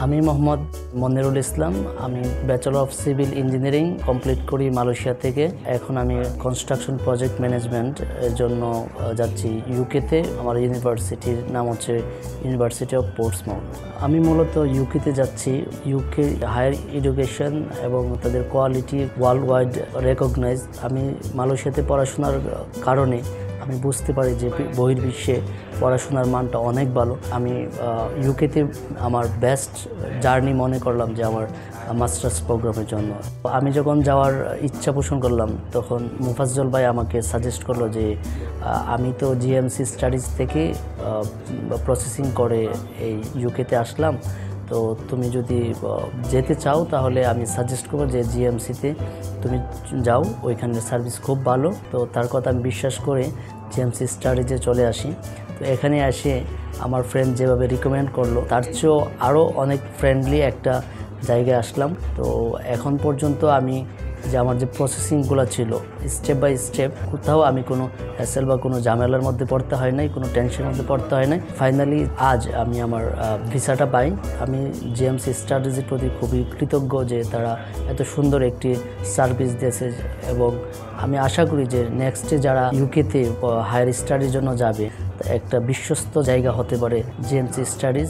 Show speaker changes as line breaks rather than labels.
আমি মোহাম্মদ মনিরুল ইসলাম। আমি bachelor of civil engineering complete করি মালয়েশিয়া থেকে। এখন আমি কনস্ট্রাকশন প্রজেক্ট ম্যানেজমেন্ট এর জন্য যাচ্ছি ইউকেতে। আমার ইউনিভার্সিটির নাম হচ্ছে ইউনিভার্সিটি অফ পোর্টসমাউথ। আমি মূলত ইউকেতে যাচ্ছি। ইউকে হায়ার এডুকেশন এবং তাদের কোয়ালিটি ওয়ার্ল্ড ওয়াইড রেকগনাইজ। আমি মালয়েশিয়াতে পড়াশোনার কারণে আমি বুঝতে পারি যে বহির্বিশ্বে পড়াশোনার মানটা অনেক ভালো। আমি ইউকেতে আমার বেস্ট জার্নি মনে করলাম যে আমার মাস্টার্স প্রোগ্রামের জন্য। আমি যখন যাওয়ার ইচ্ছা পোষণ করলাম তখন মুফাজ্জল ভাই আমাকে সাজেস্ট করলো যে আমি তো জিএমসি স্টাডিজ থেকে প্রসেসিং করে এই ইউকেতে আসলাম, তো তুমি যদি যেতে চাও তাহলে আমি সাজেস্ট করবো যে জিএমসিতে তুমি যাও, ওইখানের সার্ভিস খুব ভালো। তো তার কথা আমি বিশ্বাস করে জিএমসি স্টাডিজে চলে আসি। তো এখানে এসে আমার ফ্রেন্ড যেভাবে রিকমেন্ড করলো তার চেয়েও আরও অনেক ফ্রেন্ডলি একটা জায়গায় আসলাম। তো এখন পর্যন্ত আমি যে আমার যে প্রসেসিংগুলো ছিল স্টেপ বাই স্টেপ কোথাও আমি কোনো হ্যাসেল বা কোনো ঝামেলার মধ্যে পড়তে হয় নাই, কোনো টেনশনের মধ্যে পড়তে হয় নাই। ফাইনালি আজ আমি আমার ভিসাটা পাই। আমি জিএমসি স্টাডিজের প্রতি খুবই কৃতজ্ঞ যে তারা এত সুন্দর একটি সার্ভিস দিয়েছে, এবং আমি আশা করি যে নেক্সটে যারা ইউকেতে হায়ার স্টাডির জন্য যাবে একটা বিশ্বস্ত জায়গা হতে পারে জিএমসি স্টাডিজ।